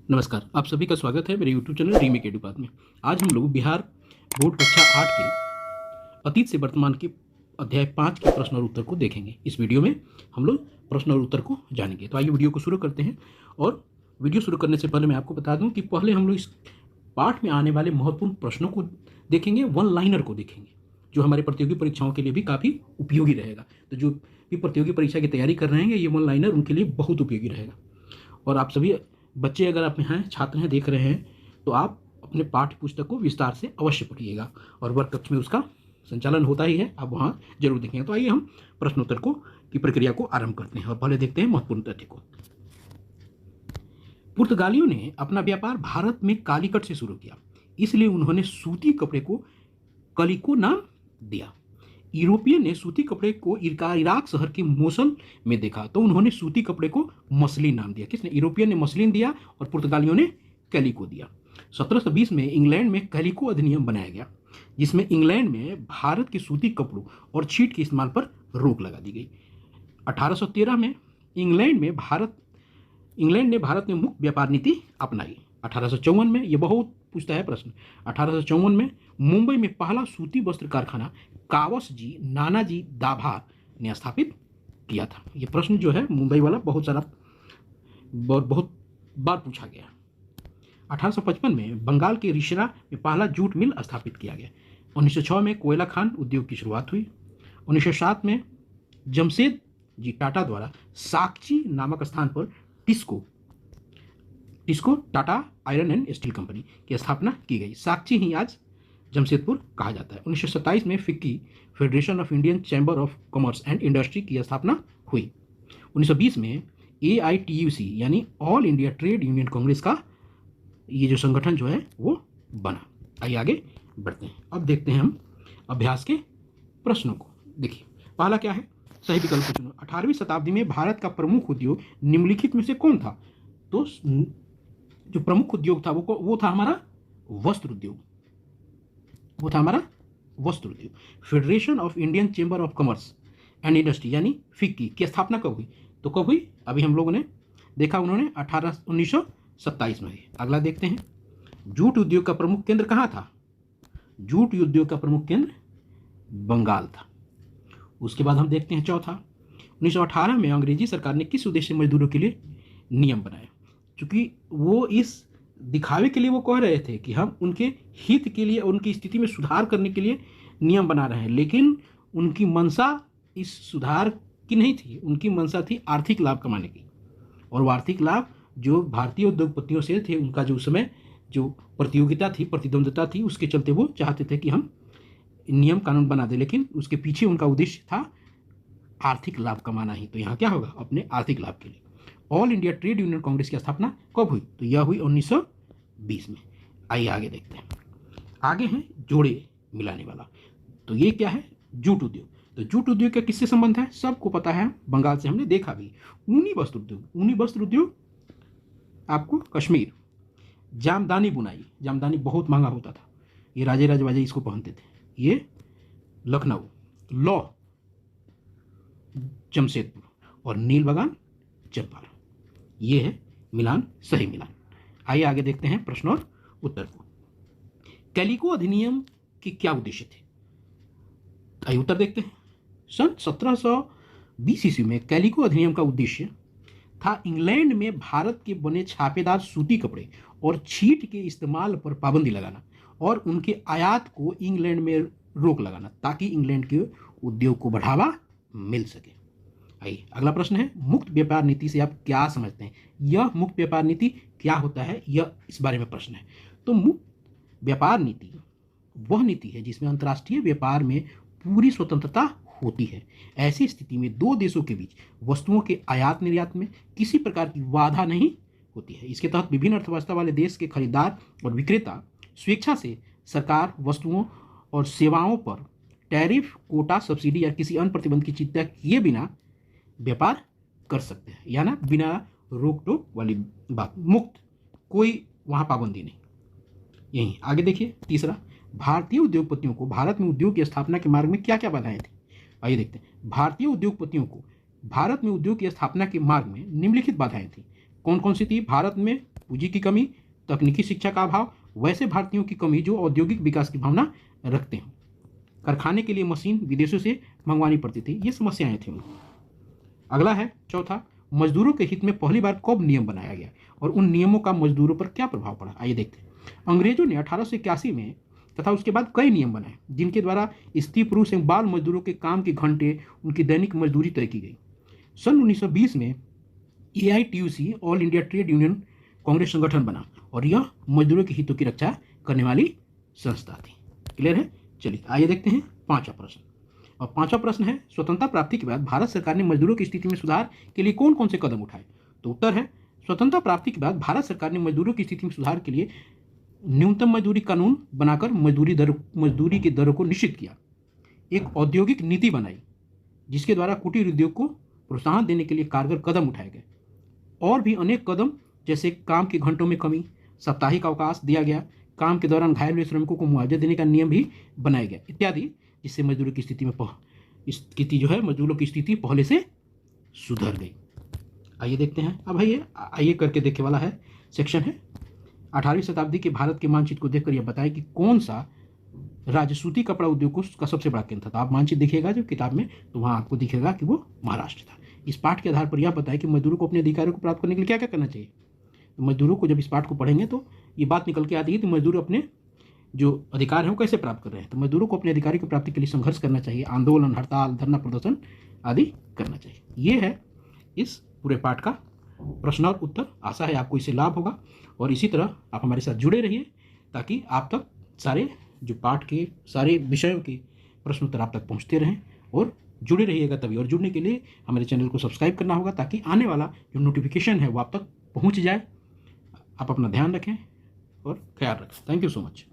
नमस्कार, आप सभी का स्वागत है मेरे यूट्यूब चैनल रीमेक एडुपात में। आज हम लोग बिहार बोर्ड कक्षा 8 के अतीत से वर्तमान के अध्याय 5 के प्रश्न और उत्तर को देखेंगे। इस वीडियो में हम लोग प्रश्न और उत्तर को जानेंगे। तो आइए वीडियो को शुरू करते हैं। और वीडियो शुरू करने से पहले मैं आपको बता दूं कि पहले हम लोग इस पाठ में आने वाले महत्वपूर्ण प्रश्नों को देखेंगे, वन लाइनर को देखेंगे, जो हमारे प्रतियोगी परीक्षाओं के लिए भी काफ़ी उपयोगी रहेगा। तो जो भी प्रतियोगी परीक्षा की तैयारी कर रहे हैं, ये वन लाइनर उनके लिए बहुत उपयोगी रहेगा। और आप सभी बच्चे अगर आप यहाँ छात्र हैं, देख रहे हैं, तो आप अपने पाठ्य पुस्तक को विस्तार से अवश्य पढ़िएगा। और वर्ग कक्ष में उसका संचालन होता ही है, आप वहाँ जरूर देखेंगे। तो आइए हम प्रश्नोत्तर को की प्रक्रिया को आरंभ करते हैं और पहले देखते हैं महत्वपूर्ण तथ्य को। पुर्तगालियों ने अपना व्यापार भारत में कालीकट से शुरू किया, इसलिए उन्होंने सूती कपड़े को कलिको नाम दिया। यूरोपियन ने सूती कपड़े को इराक शहर के मोसल में देखा, तो उन्होंने सूती कपड़े को मसलिन नाम दिया। किसने? यूरोपियन ने मसलिन दिया और पुर्तगालियों ने कैलिको दिया। 1720 में इंग्लैंड में कैलिको अधिनियम बनाया गया, जिसमें इंग्लैंड में भारत के सूती कपड़ों और छीट के इस्तेमाल पर रोक लगा दी गई। 1813 में इंग्लैंड ने भारत में मुक्त व्यापार नीति अपनाई। 1854 में, यह बहुत पूछता है प्रश्न, 1854 में मुंबई में पहला सूती वस्त्र कारखाना कावस जी नानाजी दाभार ने स्थापित किया था। यह प्रश्न जो है मुंबई वाला बहुत बार पूछा गया। 1855 में बंगाल के रिशरा में पहला जूट मिल स्थापित किया गया। 1906 में कोयला खान उद्योग की शुरुआत हुई। 1907 में जमशेद जी टाटा द्वारा साकची नामक स्थान पर TISCO Tata iron and steel company की स्थापना की गई। साकची ही आज जमशेदपुर कहा जाता है। 1927 में FICCI federation of Indian chamber of commerce and industry की स्थापना हुई। 1920 में AITUC यानी all India trade union Congress का ये जो संगठन जो है वो बना। आइए आगे बढ़ते हैं। अब देखते हैं हम अभ्यास के प्रश्नों को। देखिए पहला क्या है, सही विकल्प चुनो। 18वीं शताब्दी में भारत का प्रमुख उद्योग निम्नलिखित में से कौन था? तो जो प्रमुख उद्योग था वो था हमारा वस्त्र उद्योग। Federation of Indian chamber of commerce and industry यानी फिक्की की स्थापना कब हुई? तो कब हुई? अभी हम लोगों ने देखा, उन्होंने 1927 में हुई। अगला देखते हैं, जूट उद्योग का प्रमुख केंद्र कहाँ था? जूट उद्योग का प्रमुख केंद्र बंगाल था। उसके बाद हम देखते हैं चौथा, 1918 में अंग्रेजी सरकार ने किस उद्देश्य से मजदूरों के लिए नियम बनाया? क्योंकि वो इस दिखावे के लिए वो कह रहे थे कि हम उनके हित के लिए, उनकी स्थिति में सुधार करने के लिए नियम बना रहे हैं, लेकिन उनकी मंशा इस सुधार की नहीं थी। उनकी मंशा थी आर्थिक लाभ कमाने की। और वो आर्थिक लाभ जो भारतीय उद्योगपतियों से थे, उनका जो उस समय जो प्रतियोगिता थी, प्रतिद्वंद्विता थी, उसके चलते वो चाहते थे कि हम नियम कानून बना दें, लेकिन उसके पीछे उनका उद्देश्य था आर्थिक लाभ कमाना ही। तो यहाँ क्या होगा? अपने आर्थिक लाभ के लिए। All India trade union Congress की स्थापना कब हुई? तो यह हुई 1920 में। आइए आगे देखते हैं। आगे है जोड़े मिलाने वाला। तो ये क्या है? जूट उद्योग। तो जूट उद्योग का किससे संबंध है? सबको पता है, बंगाल से हमने देखा भी। ऊनी वस्त्र उद्योग आपको कश्मीर। जामदानी बुनाई, जामदानी बहुत महंगा होता था, ये राजे राजवाजे इसको पहनते थे। ये लखनऊ। लौ जमशेदपुर और नील बगान चंपारण। ये है मिलान, सही मिलान। आइए आगे देखते हैं प्रश्न और उत्तर को। कैलिको अधिनियम के क्या उद्देश्य थे? आइए उत्तर देखते हैं। सन 1720 ईस्वी में कैलिको अधिनियम का उद्देश्य था इंग्लैंड में भारत के बने छापेदार सूती कपड़े और छीट के इस्तेमाल पर पाबंदी लगाना और उनके आयात को इंग्लैंड में रोक लगाना, ताकि इंग्लैंड के उद्योग को बढ़ावा मिल सके। आइए अगला प्रश्न है, मुक्त व्यापार नीति से आप क्या समझते हैं? यह मुक्त व्यापार नीति क्या होता है, यह इस बारे में प्रश्न है। तो मुक्त व्यापार नीति वह नीति है जिसमें अंतर्राष्ट्रीय व्यापार में पूरी स्वतंत्रता होती है। ऐसी स्थिति में दो देशों के बीच वस्तुओं के आयात निर्यात में किसी प्रकार की बाधा नहीं होती है। इसके तहत विभिन्न अर्थव्यवस्था वाले देश के खरीदार और विक्रेता स्वेच्छा से सरकार वस्तुओं और सेवाओं पर टैरिफ, कोटा, सब्सिडी या किसी अन्य प्रतिबंध की चिंता किए बिना व्यापार कर सकते हैं, या ना बिना रोक टोक वाली बात, मुक्त, कोई वहाँ पाबंदी नहीं। यही आगे देखिए तीसरा, भारतीय उद्योगपतियों को भारत में उद्योग की स्थापना के मार्ग में क्या क्या बाधाएं थी? आइए देखते हैं। भारतीय उद्योगपतियों को भारत में उद्योग की स्थापना के मार्ग में निम्नलिखित बाधाएं थी। कौन कौन सी थी? भारत में पूंजी की कमी, तकनीकी शिक्षा का अभाव, वैसे भारतीयों की कमी जो औद्योगिक विकास की भावना रखते हैं। कारखाने के लिए मशीन विदेशों से मंगवानी पड़ती थी, ये समस्याएं थी उनको। अगला है चौथा, मजदूरों के हित में पहली बार कब नियम बनाया गया और उन नियमों का मजदूरों पर क्या प्रभाव पड़ा, आइए देखते हैं। अंग्रेजों ने 1881 में तथा उसके बाद कई नियम बनाए जिनके द्वारा स्त्री पुरुष एवं बाल मजदूरों के काम के घंटे, उनकी दैनिक मजदूरी तय की गई। सन 1920 में AITUC all India trade union Congress संगठन बना और यह मजदूरों के हितों की रक्षा करने वाली संस्था थी। क्लियर है? चलिए आइए देखते हैं पांचवा प्रश्न। और पांचवा प्रश्न है, स्वतंत्रता प्राप्ति के बाद भारत सरकार ने मजदूरों की स्थिति में सुधार के लिए कौन कौन से कदम उठाए? तो उत्तर है, स्वतंत्रता प्राप्ति के बाद भारत सरकार ने मजदूरों की स्थिति में सुधार के लिए न्यूनतम मजदूरी कानून बनाकर मजदूरी की दरों को निश्चित किया। एक औद्योगिक नीति बनाई जिसके द्वारा कुटीर उद्योग को प्रोत्साहन देने के लिए कारगर कदम उठाए गए। और भी अनेक कदम जैसे काम के घंटों में कमी, साप्ताहिक अवकाश दिया गया, काम के दौरान घायल हुए श्रमिकों को मुआवजा देने का नियम भी बनाया गया इत्यादि, जिससे मजदूरों की स्थिति में मजदूरों की स्थिति पहले से सुधर गई। आइए देखते हैं। अब आइए करके देखने वाला है सेक्शन है 18वीं शताब्दी के भारत के मानचित्र को देखकर यह बताएं कि कौन सा राज्य सूती कपड़ा उद्योग का सबसे बड़ा केंद्र था। तो आप मानचित्र देखिएगा जो किताब में, तो वहाँ आपको दिखेगा कि वो महाराष्ट्र था। इस पाठ के आधार पर यह बताएं कि मजदूरों को अपने अधिकारों को प्राप्त करने के लिए क्या क्या करना चाहिए। तो मजदूरों को जब इस पाठ को पढ़ेंगे तो ये बात निकल के आती है कि मजदूर अपने जो अधिकार है वो कैसे प्राप्त कर रहे हैं। तो मजदूरों को अपने अधिकारों की प्राप्ति के लिए संघर्ष करना चाहिए, आंदोलन, हड़ताल, धरना प्रदर्शन आदि करना चाहिए। ये है इस पूरे पाठ का प्रश्न और उत्तर। आशा है आपको इससे लाभ होगा और इसी तरह आप हमारे साथ जुड़े रहिए ताकि आप तक सारे जो पाठ के सारे विषयों के प्रश्न उत्तर आप तक पहुँचते रहें और जुड़े रहिएगा तभी। और जुड़ने के लिए हमारे चैनल को सब्सक्राइब करना होगा ताकि आने वाला जो नोटिफिकेशन है वो आप तक पहुँच जाए। आप अपना ध्यान रखें और ख्याल रखें। Thank you so much.